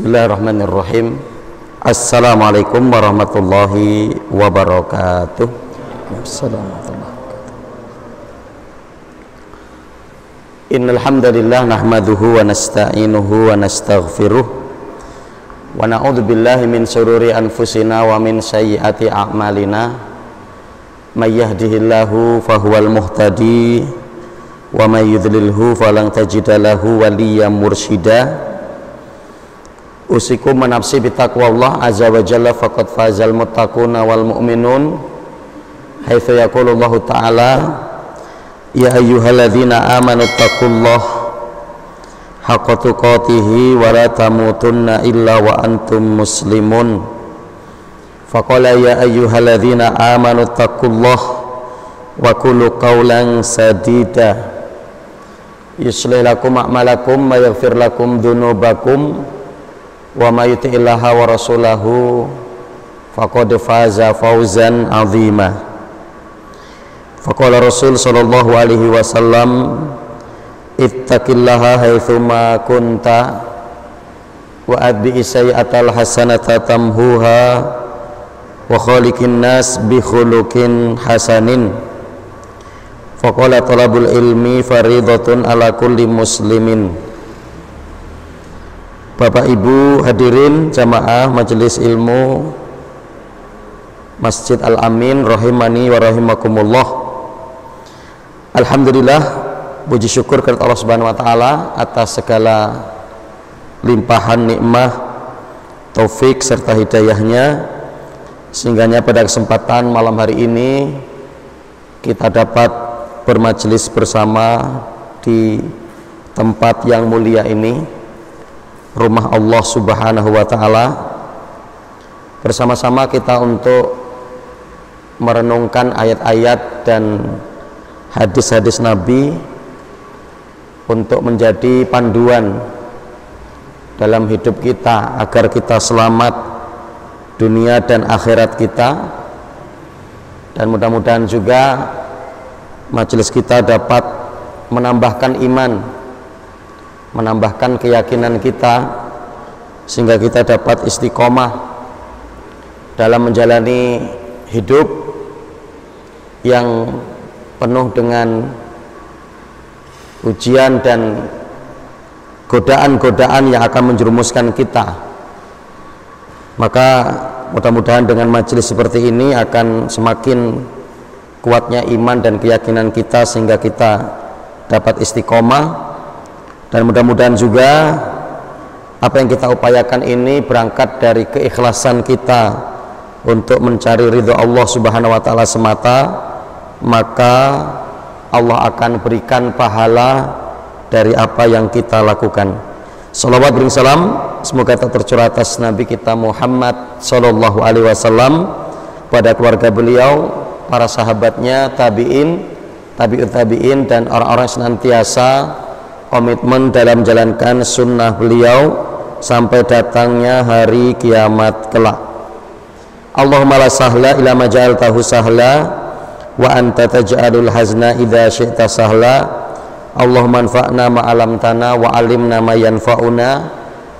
Bismillahirrahmanirrahim. Assalamualaikum warahmatullahi wabarakatuh. Innal hamdalillah nahmaduhu wa nasta'inuhu wa nastaghfiruh wa na'udzu billahi min shururi anfusina wa min sayyiati a'malina. May yahdihillahu fahuwal muhtadi wa may yudlilhu falan tajida lahu waliyyan mursyida. Usikum menafsi bitaqwallah azza wa jalla faqad fazal muttaquna wal mu'minun haitsu yaqulullahu ta'ala ya ayyuhalladzina amanu taqullaha haqqa tuqatih wa la tamutunna illa wa antum muslimun. Faqala ya ayyuhalladzina amanu taqullaha wa qulu qawlan sadida yuslih lakum a'malakum wa yaghfir lakum dzunubakum wa may yuti'illaha wa rasulahu faqad faza fawzan 'azima. Faqala Rasul sallallahu alaihi wasallam ittaqillaha haitsu ma kunta wa adbi sayyi'atal hasanata tamhuha wa khaliqin nas bi khuluqin hasanin. Faqala talabul ilmi faridatun ala kulli muslimin. Bapak Ibu hadirin jamaah majelis ilmu Masjid Al-Amin rahimani wa rahimakumullah. Alhamdulillah, puji syukur kepada Allah Subhanahu wa taala atas segala limpahan nikmah, taufik serta hidayahnya, sehingganya pada kesempatan malam hari ini kita dapat bermajelis bersama di tempat yang mulia ini, rumah Allah Subhanahu wa ta'ala. Bersama-sama kita untuk merenungkan ayat-ayat dan hadis-hadis Nabi untuk menjadi panduan dalam hidup kita agar kita selamat dunia dan akhirat kita. Dan mudah-mudahan juga majelis kita dapat menambahkan iman, menambahkan keyakinan kita sehingga kita dapat istiqomah dalam menjalani hidup yang penuh dengan ujian dan godaan-godaan yang akan menjerumuskan kita. Maka mudah-mudahan dengan majelis seperti ini akan semakin kuatnya iman dan keyakinan kita sehingga kita dapat istiqomah. Dan mudah-mudahan juga apa yang kita upayakan ini berangkat dari keikhlasan kita untuk mencari ridho Allah Subhanahu wa ta'ala semata, maka Allah akan berikan pahala dari apa yang kita lakukan. Salawat beri salam semoga tercurah atas Nabi kita Muhammad sallallahu alaihi wasallam, pada keluarga beliau, para sahabatnya, tabi'in, tabi'ut tabi'in, dan orang-orang senantiasa komitmen dalam menjalankan sunnah beliau sampai datangnya hari kiamat kelak. Allahumma la sahla ila ma ja'altahu sahla wa anta taj'alul hazna idza syi'ta sahla. Allahumma anfa'na ma 'allamtana wa 'allimna ma yanfa'una.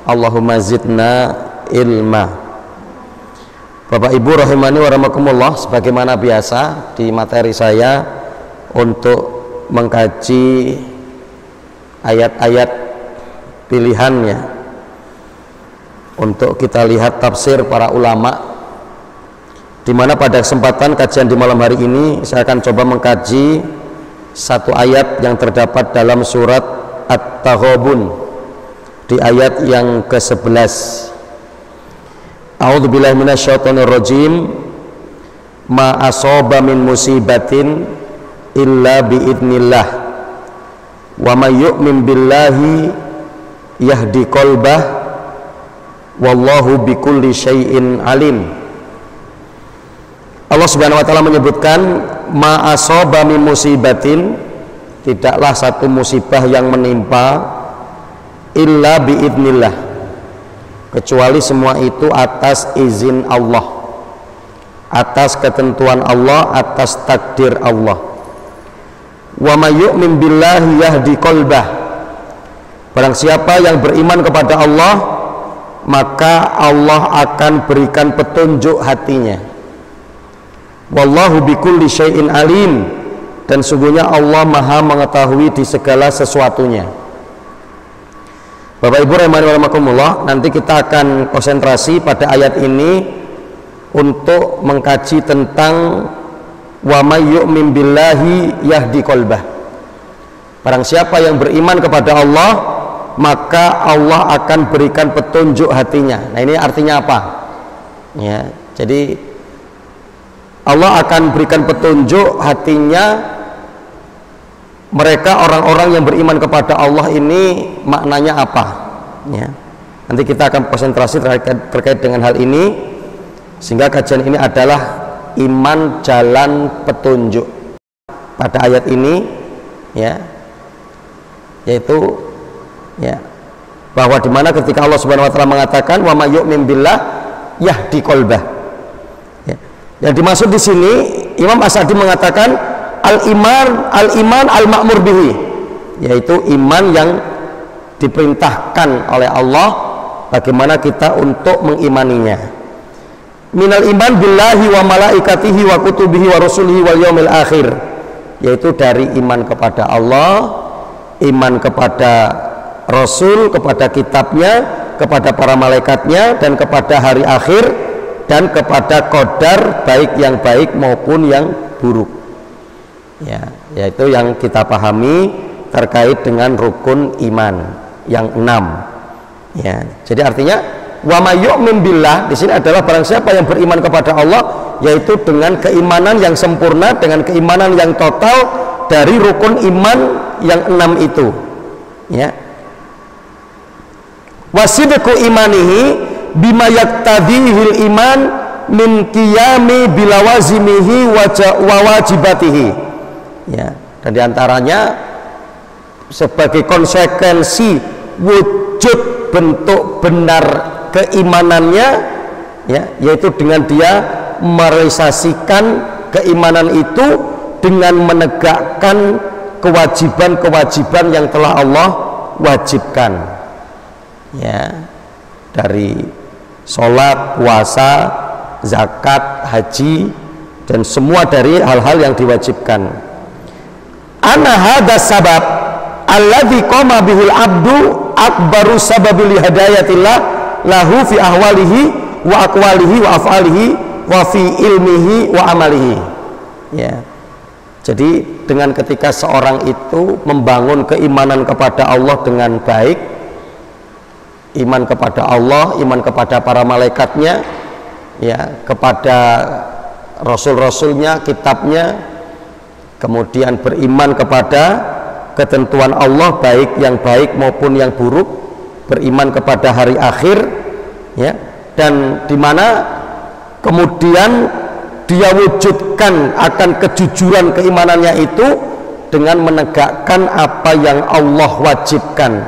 Allahumma zidna ilma. Bapak Ibu rahimani wa rahimakumullah, sebagaimana biasa di materi saya untuk mengkaji ayat-ayat pilihannya untuk kita lihat tafsir para ulama, di mana pada kesempatan kajian di malam hari ini saya akan coba mengkaji satu ayat yang terdapat dalam surat At-Taghabun di ayat yang ke-11. A'udzubillahi minasyaitonirrajim. Ma asaba min musibatin illa biidznillah wa may yu'min billahi yahdi qalbah wallahu bikulli syai'in alim. Allah Subhanahu wa ta'ala menyebutkan ma asaba min musibatin, tidaklah satu musibah yang menimpa illa biidznillah, kecuali semua itu atas izin Allah, atas ketentuan Allah, atas takdir Allah. Wa may yu'min billahi yahdi qalbah, barang siapa yang beriman kepada Allah maka Allah akan berikan petunjuk hatinya. Wallahu bikulli syai'in alim, dan sungguhnya Allah maha mengetahui di segala sesuatunya. Bapak Ibu rahimani wa rahimakumullah, nanti kita akan konsentrasi pada ayat ini untuk mengkaji tentang wa may yu'min billahi yahdi qalbah. Barang siapa yang beriman kepada Allah, maka Allah akan berikan petunjuk hatinya. Nah, ini artinya apa? Ya, jadi Allah akan berikan petunjuk hatinya mereka orang-orang yang beriman kepada Allah. Ini maknanya apa? Ya, nanti kita akan konsentrasi terkait dengan hal ini, sehingga kajian ini adalah iman jalan petunjuk pada ayat ini, ya, yaitu ya, bahwa dimana ketika Allah Subhanahu wa taala mengatakan wa may yu'min billah yahdi qalbah, ya, yang dimaksud di sini Imam As-Sa'di mengatakan al-iman al-ma'mur bihi, yaitu iman yang diperintahkan oleh Allah, bagaimana kita untuk mengimaninya. Minal iman billahi wa malaikatihi wa kutubihi wa rusulihi wal yaumil akhir, yaitu dari iman kepada Allah, iman kepada Rasul, kepada kitabnya, kepada para malaikatnya, dan kepada hari akhir, dan kepada qadar baik yang baik maupun yang buruk, ya, yaitu yang kita pahami terkait dengan rukun iman yang 6, ya. Jadi artinya wa may yu'min billah di sini adalah barang siapa yang beriman kepada Allah, yaitu dengan keimanan yang sempurna, dengan keimanan yang total dari rukun iman yang 6 itu, ya. Wasidqu imanihi bima yaktadihil iman min qiyami bilawazimihi wa wajibatihi, ya. Dan diantaranya sebagai konsekuensi wujud bentuk benar keimanannya, ya, yaitu dengan dia merealisasikan keimanan itu dengan menegakkan kewajiban-kewajiban yang telah Allah wajibkan, ya, dari sholat, puasa, zakat, haji, dan semua dari hal-hal yang diwajibkan. Ana hadas sabab alladzi qama bihil abdu akbaru sababil hidayatillah lahu fi ahwalihi wa aqwalihi wa af'alihi wa fi ilmihi wa amalihi, ya. Jadi dengan ketika seorang itu membangun keimanan kepada Allah dengan baik, iman kepada Allah, iman kepada para malaikatnya, ya, kepada rasul-rasulnya, kitabnya, kemudian beriman kepada ketentuan Allah baik yang baik maupun yang buruk, beriman kepada hari akhir, ya, dan dimana kemudian dia wujudkan akan kejujuran keimanannya itu dengan menegakkan apa yang Allah wajibkan.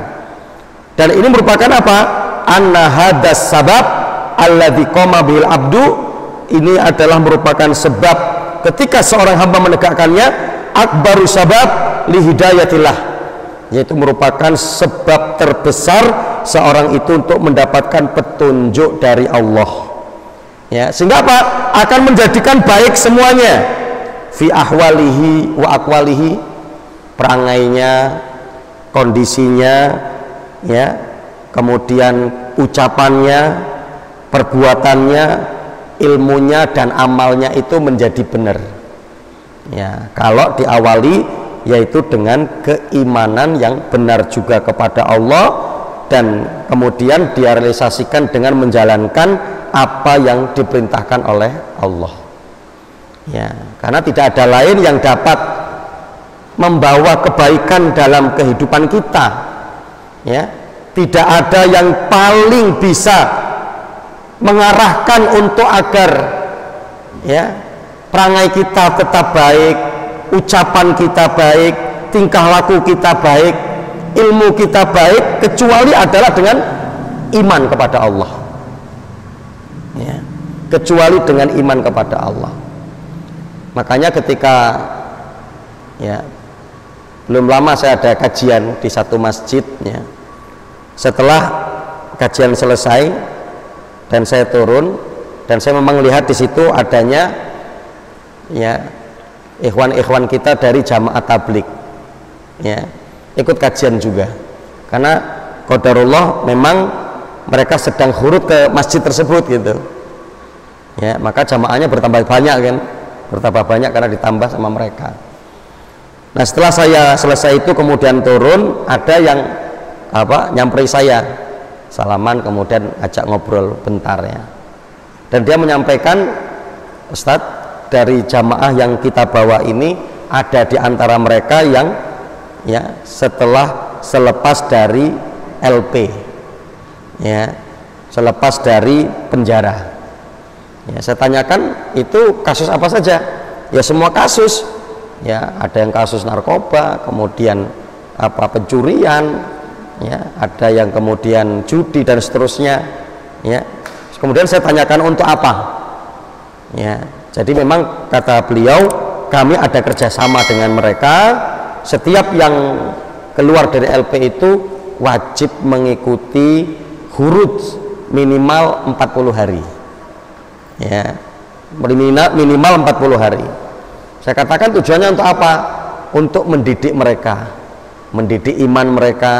Dan ini merupakan apa? Anna hadas sabab alladzi qama bil abdu, ini adalah merupakan sebab ketika seorang hamba menegakkannya, akbaru sabab li hidayatillah, yaitu merupakan sebab terbesar seorang itu untuk mendapatkan petunjuk dari Allah, ya. Sehingga apa? Akan menjadikan baik semuanya, fi ahwalihi wa aqwalihi, perangainya, kondisinya, ya, kemudian ucapannya, perbuatannya, ilmunya, dan amalnya itu menjadi benar, ya. Kalau diawali yaitu dengan keimanan yang benar juga kepada Allah, dan kemudian direalisasikan dengan menjalankan apa yang diperintahkan oleh Allah, ya. Karena tidak ada lain yang dapat membawa kebaikan dalam kehidupan kita, ya. Tidak ada yang paling bisa mengarahkan untuk agar, ya, perangai kita tetap baik, ucapan kita baik, tingkah laku kita baik, ilmu kita baik, kecuali adalah dengan iman kepada Allah, ya. Kecuali dengan iman kepada Allah. Makanya ketika, ya, belum lama saya ada kajian di satu masjid, ya. Setelah kajian selesai dan saya turun, dan saya memang lihat di situ adanya ya ikhwan-ikhwan kita dari jamaah tablik ya ikut kajian juga, karena qadarullah memang mereka sedang khurut ke masjid tersebut gitu ya, maka jamaahnya bertambah banyak kan, bertambah banyak karena ditambah sama mereka. Nah setelah saya selesai itu kemudian turun, ada yang nyamperi saya, salaman, kemudian ajak ngobrol bentar ya, dan dia menyampaikan, Ustadz, dari jamaah yang kita bawa ini ada di antara mereka yang ya selepas dari LP ya, selepas dari penjara ya. Saya tanyakan, itu kasus apa saja? Ya semua kasus ya, ada yang kasus narkoba, kemudian pencurian ya, ada yang kemudian judi dan seterusnya ya. Kemudian saya tanyakan untuk apa ya. Jadi memang kata beliau, kami ada kerjasama dengan mereka, setiap yang keluar dari LP itu wajib mengikuti huruf minimal 40 hari ya, minimal 40 hari. Saya katakan tujuannya untuk apa? Untuk mendidik mereka, mendidik iman mereka,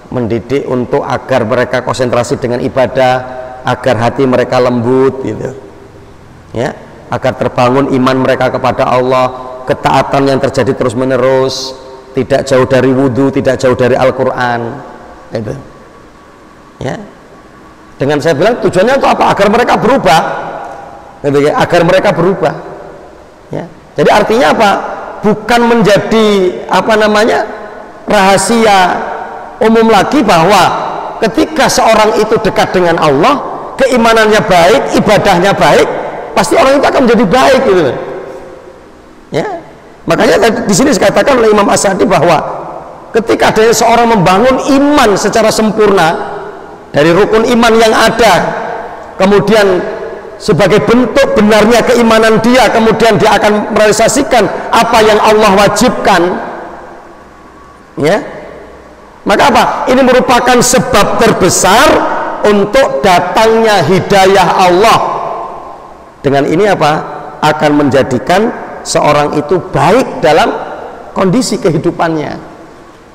mendidik untuk agar mereka konsentrasi dengan ibadah, agar hati mereka lembut gitu ya, agar terbangun iman mereka kepada Allah, ketaatan yang terjadi terus menerus, tidak jauh dari wudhu, tidak jauh dari Al-Quran gitu ya. Dengan saya bilang tujuannya untuk apa? Agar mereka berubah gitu ya, agar mereka berubah ya. Jadi artinya apa? Bukan menjadi rahasia umum lagi bahwa ketika seorang itu dekat dengan Allah, keimanannya baik, ibadahnya baik, pasti orang itu akan menjadi baik gitu ya. Makanya di sini dikatakan oleh Imam As-Sa'di bahwa ketika ada seorang membangun iman secara sempurna dari rukun iman yang ada, kemudian sebagai bentuk benarnya keimanan dia, kemudian dia akan merealisasikan apa yang Allah wajibkan ya, maka apa? Ini merupakan sebab terbesar untuk datangnya hidayah Allah. Dengan ini akan menjadikan seorang itu baik dalam kondisi kehidupannya,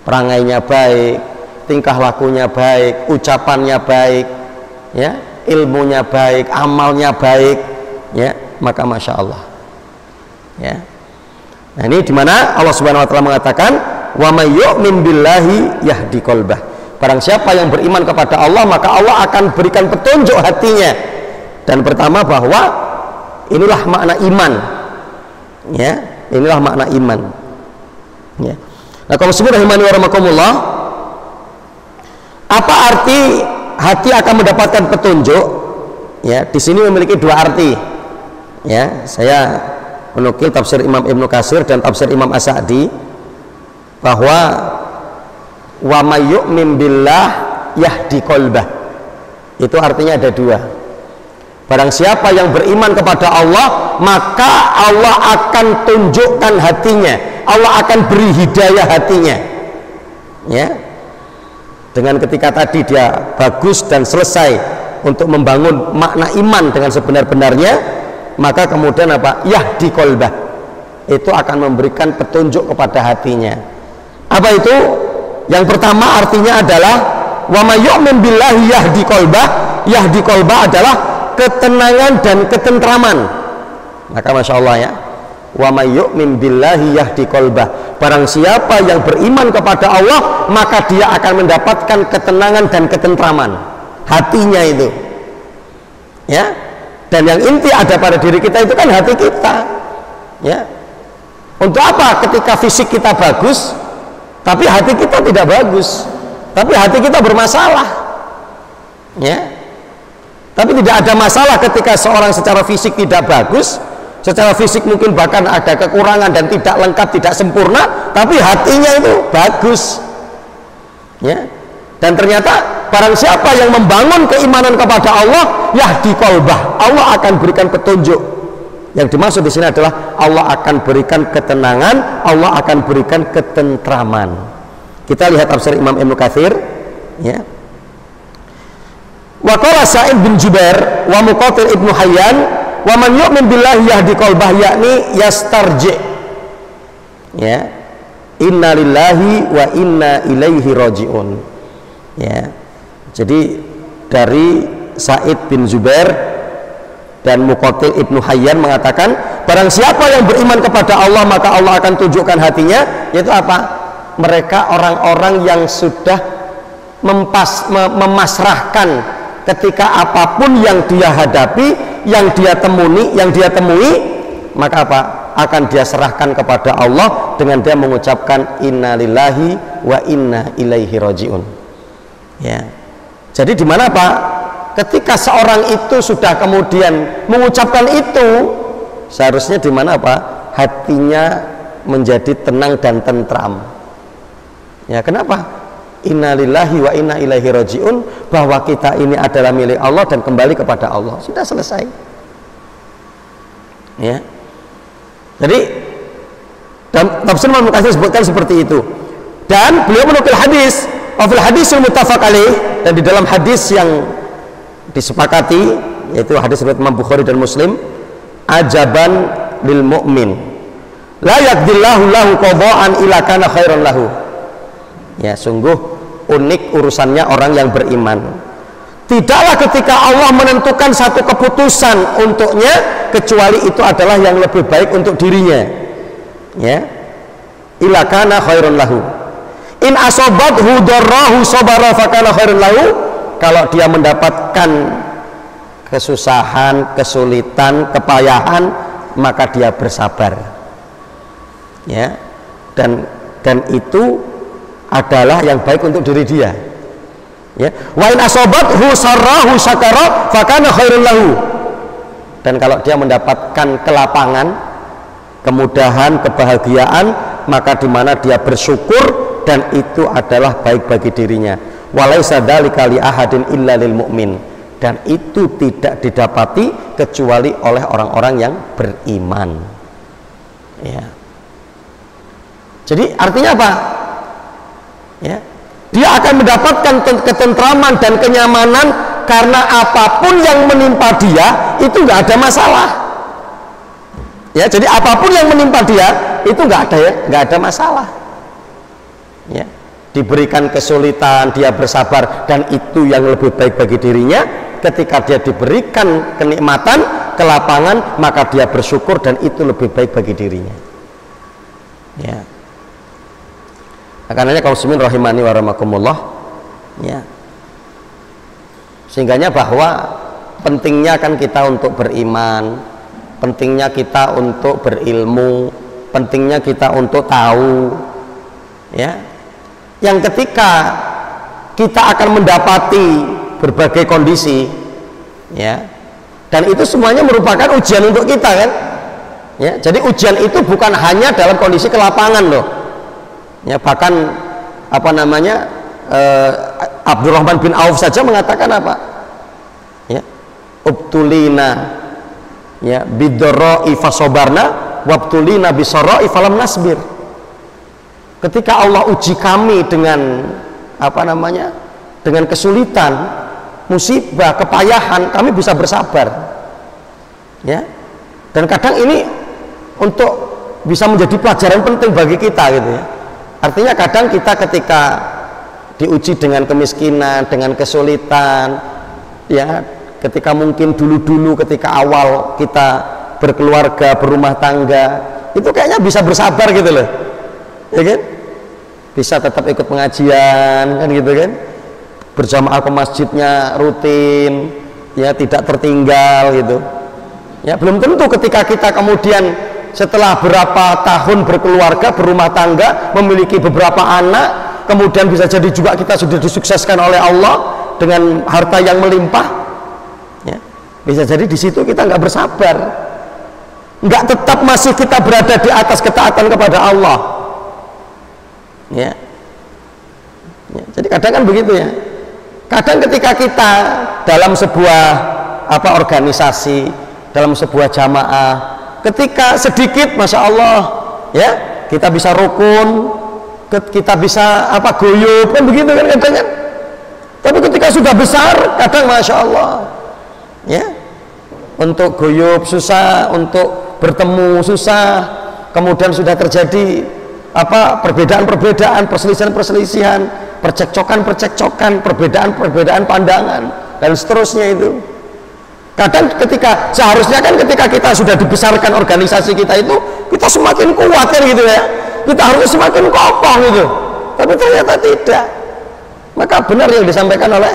perangainya baik, tingkah lakunya baik, ucapannya baik ya, ilmunya baik, amalnya baik ya, maka masya Allah ya. Nah ini dimana Allah Subhanahu Wa Taala mengatakan, wa may yu'min billahi yahdi qalbah, barang siapa yang beriman kepada Allah maka Allah akan berikan petunjuk hatinya. Dan pertama bahwa inilah makna iman ya, inilah makna iman ya. Nah kalau semua rahimani wa rahmakumullah, apa arti hati akan mendapatkan petunjuk ya? Di sini memiliki dua arti ya. Saya menukil tafsir Imam Ibnu Katsir dan tafsir Imam As-Sa'di bahwa wa may yu'min billah yahdi qalbah, itu artinya ada dua. Barang siapa yang beriman kepada Allah, maka Allah akan tunjukkan hatinya, Allah akan beri hidayah hatinya ya. Dengan ketika tadi dia bagus dan selesai untuk membangun makna iman dengan sebenar-benarnya, maka kemudian yahdi qalbah, itu akan memberikan petunjuk kepada hatinya. Apa itu? Yang pertama artinya adalah wa may yu'min billahi yahdi qalbah. Yahdi qalbah adalah ketenangan dan ketentraman. Maka masya Allah ya, wa may yu'min billahi yahdi qalbah, barang siapa yang beriman kepada Allah maka dia akan mendapatkan ketenangan dan ketentraman hatinya itu ya. Dan yang inti ada pada diri kita itu kan hati kita ya. Untuk apa ketika fisik kita bagus tapi hati kita tidak bagus, tapi hati kita bermasalah ya. Tapi tidak ada masalah ketika seorang secara fisik tidak bagus, secara fisik mungkin bahkan ada kekurangan dan tidak lengkap, tidak sempurna, tapi hatinya itu bagus ya. Dan ternyata barang siapa yang membangun keimanan kepada Allah, yahdi qalbah, Allah akan berikan petunjuk. Yang dimaksud di sini adalah Allah akan berikan ketenangan, Allah akan berikan ketentraman. Kita lihat tafsir Imam Ibnu Katsir ya. Wa qala Sa'id bin Jubair wa Muqatil ibnu Hayyan wa man yu'min billahi yahdi qalbah, yakni yastarji. Ya. Inna lillahi wa inna ilaihi raji'un. Ya. Jadi dari Sa'id bin Jubair dan Muqatil ibnu Hayyan mengatakan, barang siapa yang beriman kepada Allah maka Allah akan tunjukkan hatinya, yaitu apa? Mereka orang-orang yang sudah memasrahkan ketika apapun yang dia hadapi, yang dia temui, maka apa? Akan dia serahkan kepada Allah dengan dia mengucapkan innalillahi wa inna ilaihi raji'un. Ya. Jadi di mana Pak? Ketika seorang itu sudah kemudian mengucapkan itu, seharusnya di mana Pak? Hatinya menjadi tenang dan tentram. Ya, kenapa? Innalillahi wa inna ilaihi raji'un, bahwa kita ini adalah milik Allah dan kembali kepada Allah. Sudah selesai. Ya. Jadi tafsir Imam Katsir sebutkan seperti itu. Dan beliau menukil hadis, wafil hadisul muttafaq alaih, dan di dalam hadis yang disepakati, yaitu hadis riwayat Imam Bukhari dan Muslim, ajaban lil mu'min la yaqdillahu lahu qada'an ila kana khairan lahu. Ya, sungguh unik urusannya orang yang beriman. Tidaklah ketika Allah menentukan satu keputusan untuknya kecuali itu adalah yang lebih baik untuk dirinya. Ya. Ila kana khairan lahu. In asabathu darrahu sabara fa kana khairan lahu. Kalau dia mendapatkan kesusahan, kesulitan, kepayahan, maka dia bersabar. Ya. Dan itu adalah yang baik untuk diri dia. Ya. Wa in asabathu sarrahu syakara fa kana khairul lahu. Dan kalau dia mendapatkan kelapangan, kemudahan, kebahagiaan, maka di mana dia bersyukur dan itu adalah baik bagi dirinya. Walaisa dzalika li ahadin illa lil mu'min. Dan itu tidak didapati kecuali oleh orang-orang yang beriman. Ya. Jadi artinya apa? Ya, dia akan mendapatkan ketentraman dan kenyamanan karena apapun yang menimpa dia itu nggak ada masalah. Ya, jadi apapun yang menimpa dia itu nggak ada masalah. Ya, diberikan kesulitan dia bersabar dan itu yang lebih baik bagi dirinya. Ketika dia diberikan kenikmatan, kelapangan, maka dia bersyukur dan itu lebih baik bagi dirinya. Ya. Karenanya kaum muslimin rahimani wa rahimakumullah, ya. Sehingganya bahwa pentingnya kan kita untuk beriman, pentingnya kita untuk berilmu, pentingnya kita untuk tahu, ya. Yang ketika kita akan mendapati berbagai kondisi, ya. Dan itu semuanya merupakan ujian untuk kita kan. Ya, jadi ujian itu bukan hanya dalam kondisi kelapangan loh. Ya, bahkan apa namanya Abdurrahman bin Auf saja mengatakan apa? Ya, ubtulina ya bidoroi fasobarna wabtulina bisoroi falam nasbir. Ketika Allah uji kami dengan apa namanya? Dengan kesulitan, musibah, kepayahan, kami bisa bersabar. Ya. Dan kadang ini untuk bisa menjadi pelajaran penting bagi kita gitu ya. Artinya kadang kita ketika diuji dengan kemiskinan, dengan kesulitan, ya, ketika mungkin dulu-dulu ketika awal kita berkeluarga, berumah tangga, itu kayaknya bisa bersabar gitu loh, ya kan? Bisa tetap ikut pengajian, kan gitu kan? Berjamaah ke masjidnya rutin, ya, tidak tertinggal gitu. Ya, belum tentu ketika kita kemudian setelah berapa tahun berkeluarga, berumah tangga, memiliki beberapa anak, kemudian bisa jadi juga kita sudah disukseskan oleh Allah dengan harta yang melimpah, ya, bisa jadi di situ kita nggak bersabar, nggak tetap masih kita berada di atas ketaatan kepada Allah, ya. Ya, jadi kadang kan begitu ya. Kadang ketika kita dalam sebuah apa organisasi, dalam sebuah jamaah, ketika sedikit, masya Allah, ya, kita bisa rukun, kita bisa apa goyub, kan begitu kan kadang kan, Tapi ketika sudah besar, kadang Masya Allah, ya, untuk guyub susah, untuk bertemu susah, kemudian sudah terjadi perbedaan-perbedaan, perselisihan-perselisihan, percekcokan-percekcokan, perbedaan-perbedaan pandangan, dan seterusnya itu. Kadang ketika seharusnya kan ketika kita sudah dibesarkan organisasi kita itu, kita semakin kuat kan gitu ya, kita harus semakin kokoh gitu. Tapi ternyata tidak. Maka benar yang disampaikan oleh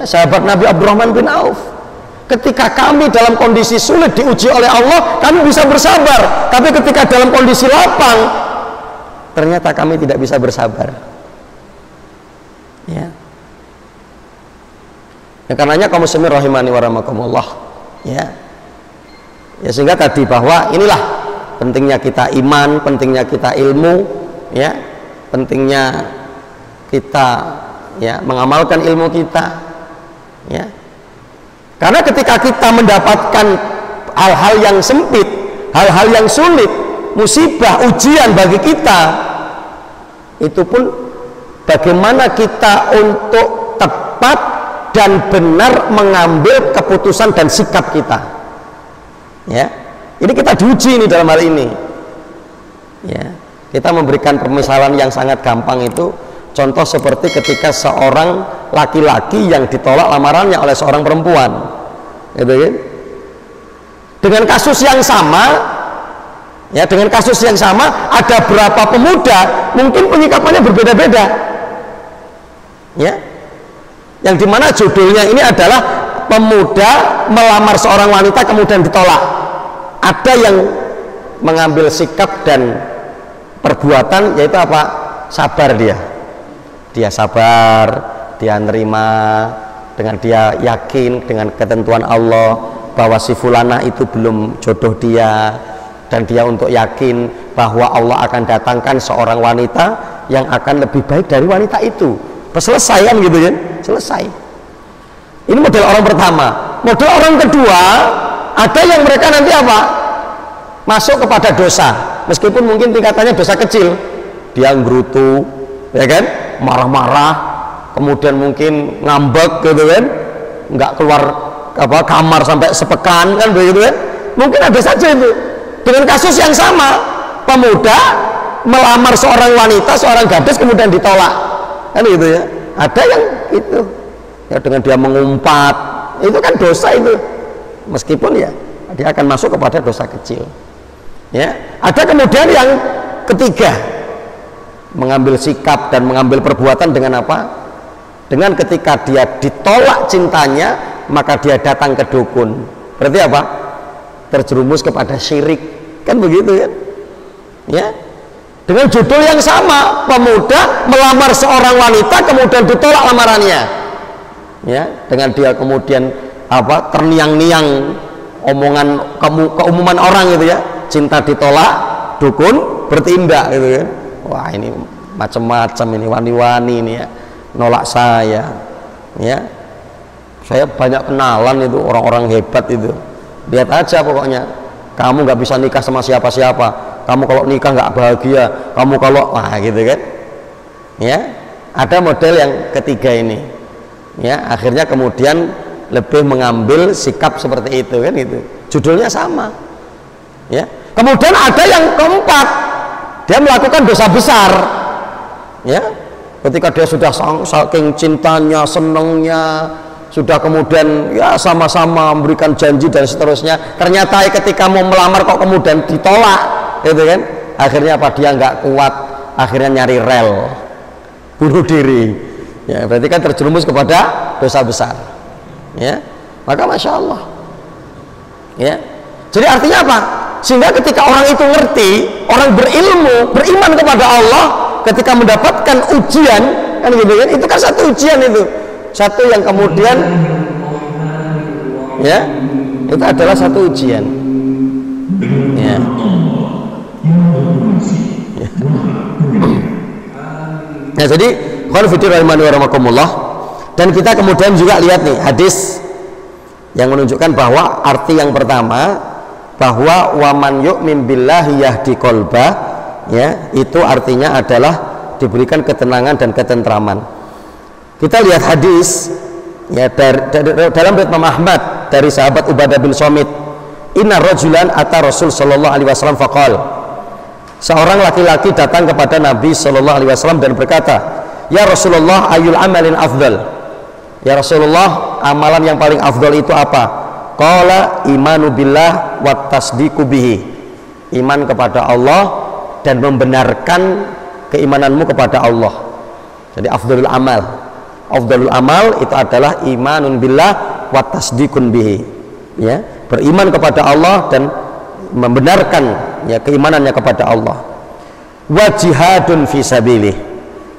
sahabat Nabi Abdurrahman bin Auf, ketika kami dalam kondisi sulit diuji oleh Allah, kami bisa bersabar. Tapi ketika dalam kondisi lapang, ternyata kami tidak bisa bersabar. Ya. Karenanya kaum muslimin rahimani wa rahimakumullah. Ya. Sehingga tadi bahwa inilah pentingnya kita iman, pentingnya kita ilmu, ya, pentingnya kita mengamalkan ilmu kita, ya. Karena ketika kita mendapatkan hal-hal yang sempit, hal-hal yang sulit, musibah, ujian bagi kita, itu pun bagaimana kita untuk tepat dan benar mengambil keputusan dan sikap kita. Ya, ini kita diuji ini dalam hal ini. Ya, kita memberikan permisalan yang sangat gampang itu. Contoh seperti ketika seorang laki-laki yang ditolak lamarannya oleh seorang perempuan, gitu kan? Dengan kasus yang sama, ya, dengan kasus yang sama, ada berapa pemuda mungkin penyikapannya berbeda-beda, ya. Yang dimana judulnya ini adalah pemuda melamar seorang wanita kemudian ditolak. Ada yang mengambil sikap dan perbuatan yaitu apa? Sabar dia sabar, dia nerima, dengan dia yakin dengan ketentuan Allah bahwa si fulanah itu belum jodoh dia, dan dia untuk yakin bahwa Allah akan datangkan seorang wanita yang akan lebih baik dari wanita itu. Selesai kan gitu kan? Selesai. Ini model orang pertama. Model orang kedua, ada yang mereka nanti apa? Masuk kepada dosa, meskipun mungkin tingkatannya dosa kecil. Dia nggerutu, ya kan? Marah-marah, kemudian mungkin ngambek gitu kan, nggak keluar kamar sampai sepekan kan begitu kan, mungkin ada saja itu. Dengan kasus yang sama, pemuda melamar seorang wanita, seorang gadis kemudian ditolak kan gitu ya. Ada yang itu ya, dengan dia mengumpat, itu kan dosa itu, meskipun ya dia akan masuk kepada dosa kecil. Ya, ada kemudian yang ketiga, mengambil sikap dan mengambil perbuatan dengan apa? Dengan ketika dia ditolak cintanya, maka dia datang ke dukun. Berarti apa? Terjerumus kepada syirik, kan begitu kan? Ya. Dengan judul yang sama, pemuda melamar seorang wanita kemudian ditolak lamarannya. Ya, dengan dia kemudian apa? Terniang-niang omongan keumuman orang gitu ya. Cinta ditolak, dukun bertindak gitu kan. Wah, ini macam-macam ini, wani-wani ini ya, nolak saya, ya. Saya banyak kenalan itu orang-orang hebat itu. Lihat aja pokoknya, kamu nggak bisa nikah sama siapa-siapa. Kamu kalau nikah nggak bahagia. Kamu kalau gitu kan, ya. Ada model yang ketiga ini, ya. Akhirnya kemudian lebih mengambil sikap seperti itu kan gitu. Judulnya sama, ya. Kemudian ada yang keempat. Dia melakukan dosa besar, ya, ketika dia sudah saking cintanya, senangnya, sudah kemudian ya sama-sama memberikan janji dan seterusnya, ternyata ketika mau melamar kok kemudian ditolak, gitu kan? Akhirnya apa? Dia nggak kuat, akhirnya nyari rel, bunuh diri, ya, berarti kan terjerumus kepada dosa besar, ya. Maka masya Allah, ya. Jadi artinya apa? Sehingga ketika orang itu ngerti, orang berilmu, beriman kepada Allah, ketika mendapatkan ujian, kan gitu kan, itu kan satu ujian itu, satu yang kemudian, ya, itu adalah satu ujian, ya. Nah, jadi dan kita kemudian juga lihat nih hadis yang menunjukkan bahwa arti yang pertama, bahwa waman yu'min billahi yahdi qalbah, ya, itu artinya adalah diberikan ketenangan dan ketentraman. Kita lihat hadis ya dalam riwayat Imam Ahmad dari sahabat Ubadah bin Somit, inna rajulan ata Rasul sallallahu alaihi wasallam faqal, seorang laki-laki datang kepada Nabi sallallahu alaihi wasallam dan berkata, ya Rasulullah, ayul amalin afdal, ya Rasulullah, amalan yang paling afdal itu apa? Qala imanu billah wa tasdiqu bihi, iman kepada Allah dan membenarkan keimananmu kepada Allah. Jadi afdalul amal itu adalah imanun billah wa tasdiqun bihi, ya, beriman kepada Allah dan membenarkan ya keimanannya kepada Allah. Wa jihadun fi sabilih,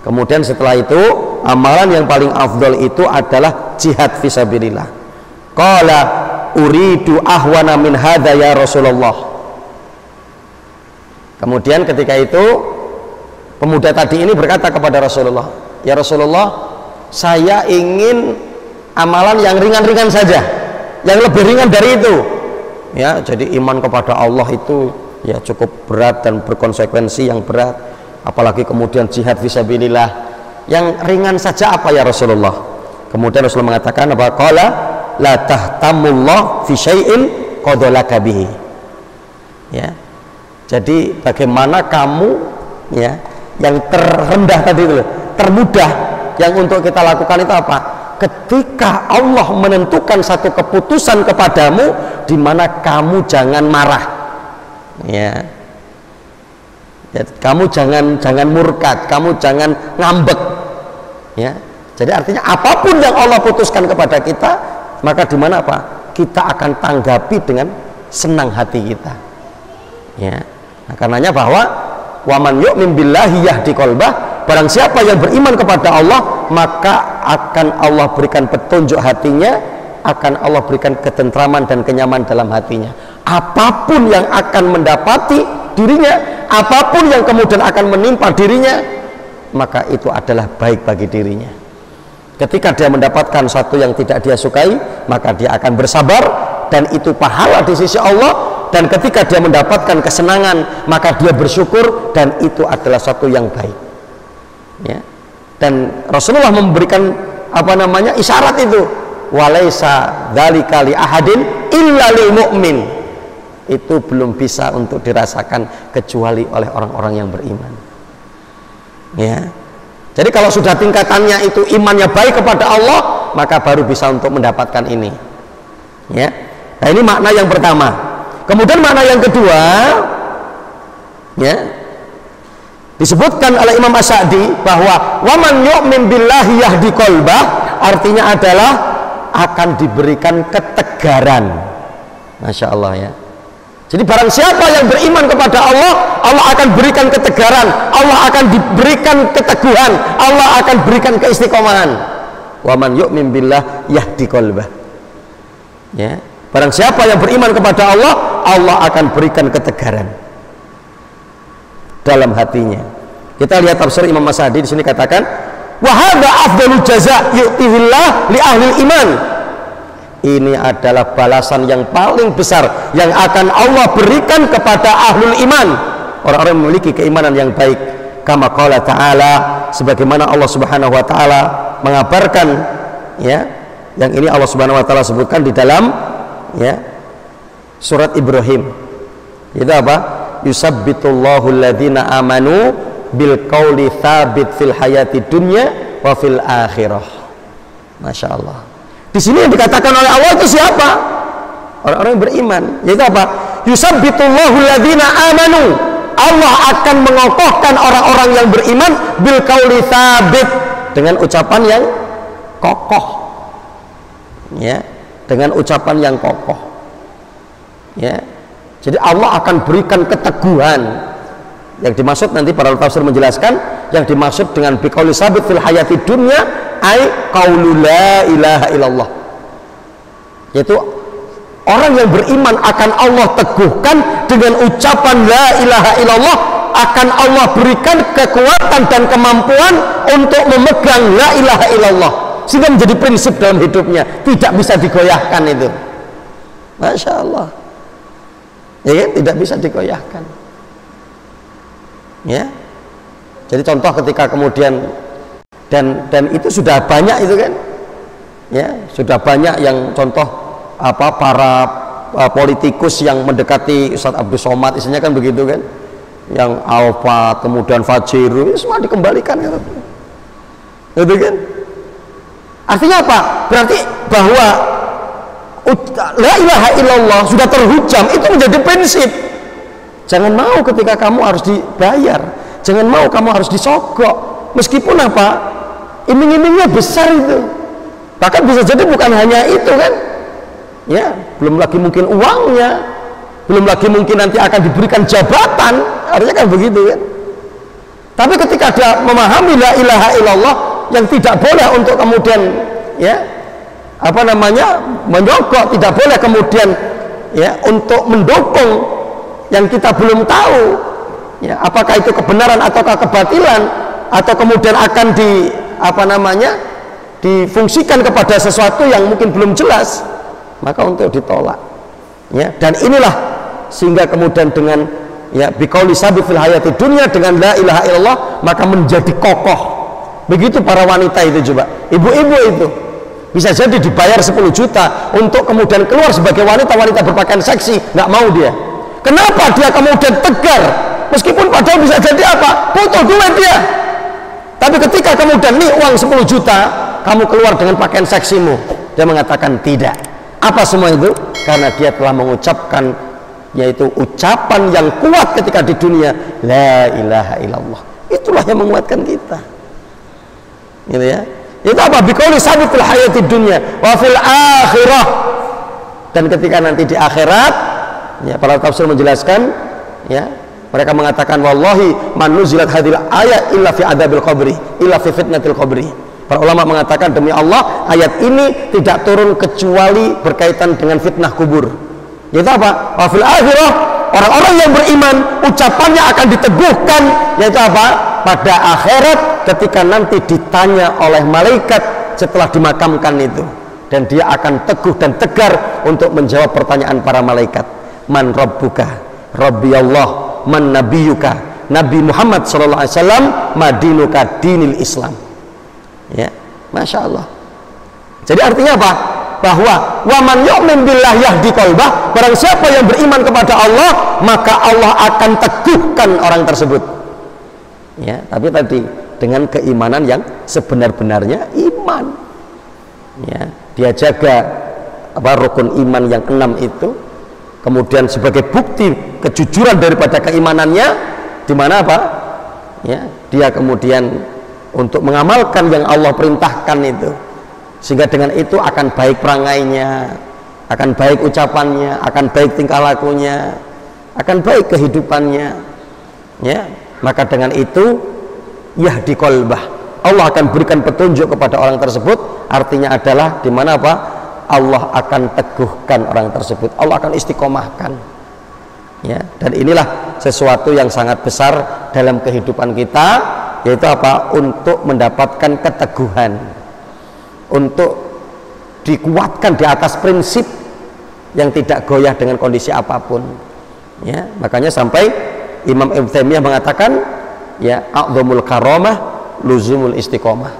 kemudian setelah itu amalan yang paling afdal itu adalah jihad fi sabilillah. Qala uridu ahwana min hadza ya Rasulullah. Kemudian ketika itu pemuda tadi ini berkata kepada Rasulullah, ya Rasulullah, saya ingin amalan yang ringan-ringan saja, yang lebih ringan dari itu, ya. Jadi iman kepada Allah itu ya cukup berat dan berkonsekuensi yang berat, apalagi kemudian jihad fisabilillah yang ringan saja apa ya Rasulullah. Kemudian Rasulullah mengatakan apa? Qala la tahtamullah fi syai'in qadalaka bihi, ya. Jadi bagaimana kamu ya yang terendah tadi itu, termudah yang untuk kita lakukan itu apa? Ketika Allah menentukan satu keputusan kepadamu, di mana kamu jangan marah, ya. Kamu jangan murka, kamu jangan ngambek, ya. Jadi artinya apapun yang Allah putuskan kepada kita, maka di mana apa? Kita akan tanggapi dengan senang hati kita, ya. Nah, karenanya bahwa waman yu'min billahi yahdi qalbah, barang siapa yang beriman kepada Allah, maka akan Allah berikan petunjuk hatinya, akan Allah berikan ketentraman dan kenyamanan dalam hatinya. Apapun yang akan mendapati dirinya, apapun yang kemudian akan menimpa dirinya, maka itu adalah baik bagi dirinya. Ketika dia mendapatkan sesuatu yang tidak dia sukai, maka dia akan bersabar dan itu pahala di sisi Allah. Dan ketika dia mendapatkan kesenangan, maka dia bersyukur dan itu adalah sesuatu yang baik, ya. Dan Rasulullah memberikan isyarat itu, walaisa dzalika li ahadin illa lil mu'min, itu belum bisa untuk dirasakan kecuali oleh orang-orang yang beriman, ya. Jadi kalau sudah tingkatannya itu imannya baik kepada Allah, maka baru bisa untuk mendapatkan ini, ya. Nah, ini makna yang pertama. Kemudian makna yang kedua, ya, disebutkan oleh Imam As-Sa'di bahwa waman yu'min billahi yahdi qalbah, artinya adalah akan diberikan ketegaran. Masya Allah, ya. Jadi barang siapa yang beriman kepada Allah, Allah akan berikan ketegaran, Allah akan diberikan keteguhan, Allah akan berikan keistiqomahan. Waman yu'min billah yahdi qalbah, ya. Barang siapa yang beriman kepada Allah, Allah akan berikan ketegaran dalam hatinya. Kita lihat tafsir Imam As-Sa'di di sini katakan, wa hadza afdalul jaza' yu'tihillah li ahli iman. Ini adalah balasan yang paling besar yang akan Allah berikan kepada ahlul iman, orang-orang yang memiliki keimanan yang baik. Kama qala ta'ala, sebagaimana Allah Subhanahu wa taala mengabarkan, ya. Yang ini Allah Subhanahu wa taala sebutkan di dalam, ya, surat Ibrahim. Itu apa? Yusabbitullahu alladhina amanu bil qauli tsabit fil hayati dunya wa fil akhirah. Masya Allah. Di sini yang dikatakan oleh Allah itu siapa? Orang-orang yang beriman. Yaitu apa? Yusabbitullahu alladhina amanu. Allah akan mengokohkan orang-orang yang beriman bil qauli tsabit, dengan ucapan yang kokoh, ya, dengan ucapan yang kokoh, ya. Jadi Allah akan berikan keteguhan. Yang dimaksud nanti para tafsir menjelaskan, yang dimaksud dengan biqauli sabit fil hayati dunya ai qaulu la ilaha illallah, yaitu orang yang beriman akan Allah teguhkan dengan ucapan la ilaha illallah, akan Allah berikan kekuatan dan kemampuan untuk memegang la ilaha illallah sehingga menjadi prinsip dalam hidupnya, tidak bisa digoyahkan itu. Masya Allah, ya, tidak bisa digoyahkan, ya. Jadi contoh ketika kemudian dan itu sudah banyak itu kan, ya sudah banyak yang contoh para politikus yang mendekati Ustadz Abdul Somad, isinya kan begitu kan, yang Alfa kemudian Fajiru semua dikembalikan gitu kan. Artinya apa? Berarti bahwa la ilaha illallah sudah terhujam, itu menjadi prinsip. Jangan mau ketika kamu harus dibayar, jangan mau kamu harus disogok, meskipun apa iming-imingnya besar itu, bahkan bisa jadi bukan hanya itu kan, ya belum lagi mungkin uangnya, belum lagi mungkin nanti akan diberikan jabatan, artinya kan begitu kan. Tapi ketika dia memahami la ilaha illallah yang tidak boleh untuk kemudian ya menyogok, tidak boleh kemudian ya untuk mendukung yang kita belum tahu ya apakah itu kebenaran ataukah kebatilan, atau kemudian akan difungsikan kepada sesuatu yang mungkin belum jelas, maka untuk ditolak ya. Dan inilah sehingga kemudian dengan ya biqauli sabi fil hayati dunya, dengan la ilaha illallah maka menjadi kokoh. Begitu para wanita itu, coba ibu-ibu itu bisa jadi dibayar 10 juta untuk kemudian keluar sebagai wanita berpakaian seksi, nggak mau dia. Kenapa dia kemudian tegar, meskipun padahal bisa jadi apa, butuh duit dia, tapi ketika kemudian nih uang 10 juta kamu keluar dengan pakaian seksimu, dia mengatakan tidak. Apa semua itu? Karena dia telah mengucapkan yaitu ucapan yang kuat ketika di dunia, la ilaha illallah. Itulah yang menguatkan kita, gitu ya. Itu apa? Biqauli sabit fil hayati dunya wa fil akhirah. Dan ketika nanti di akhirat ya, para tafsir menjelaskan ya, mereka mengatakan wallahi man nuzilat hadhil ayat illa fi adabil qabri illa fi fitnatil qabri. Para ulama mengatakan demi Allah ayat ini tidak turun kecuali berkaitan dengan fitnah kubur. Yaitu apa? Wa fil akhirah, orang-orang yang beriman ucapannya akan diteguhkan, yaitu apa? Pada akhirat ketika nanti ditanya oleh malaikat setelah dimakamkan itu, dan dia akan teguh dan tegar untuk menjawab pertanyaan para malaikat. Man rabbuka? Rabbi Allah. Man nabiyuka? Nabi Muhammad sallallahu alaihi wasallam. Madinuka? Dinil Islam. Ya, Masya Allah. Jadi artinya apa? Bahwa wa man yu'min billah yahdi qalbah, barang siapa yang beriman kepada Allah maka Allah akan teguhkan orang tersebut. Ya, tapi tadi dengan keimanan yang sebenar-benarnya iman. Ya, dia jaga rukun iman yang 6 itu. Kemudian sebagai bukti kejujuran daripada keimanannya, di mana apa? Ya, dia kemudian untuk mengamalkan yang Allah perintahkan itu, sehingga dengan itu akan baik perangainya, akan baik ucapannya, akan baik tingkah lakunya, akan baik kehidupannya. Ya, maka dengan itu yahdi qalbah, Allah akan berikan petunjuk kepada orang tersebut. Artinya adalah di mana apa? Allah akan teguhkan orang tersebut, Allah akan istiqomahkan ya. Dan inilah sesuatu yang sangat besar dalam kehidupan kita, yaitu apa? Untuk mendapatkan keteguhan, untuk dikuatkan di atas prinsip yang tidak goyah dengan kondisi apapun ya. Makanya sampai Imam Ibnu Taimiyah mengatakan ya, a'dhamul karamah luzumul istiqomah,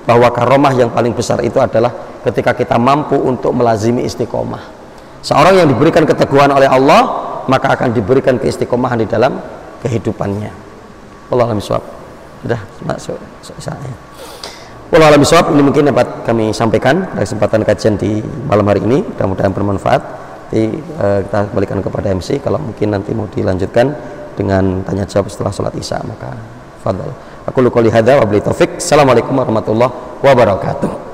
bahwa karomah yang paling besar itu adalah ketika kita mampu untuk melazimi istiqomah. Seorang yang diberikan keteguhan oleh Allah, maka akan diberikan keistiqomahan di dalam kehidupannya. Wallahu a'lam bishawab. Sudah masuk saatnya. Wallahu a'lam bishawab. Ini mungkin dapat kami sampaikan pada kesempatan kajian di malam hari ini, mudah-mudahan bermanfaat. Jadi kita kembalikan kepada MC, kalau mungkin nanti mau dilanjutkan dengan tanya jawab setelah sholat isya, maka fadhal. Aku qouli hadza wa billahi taufik. Assalamualaikum warahmatullahi wabarakatuh.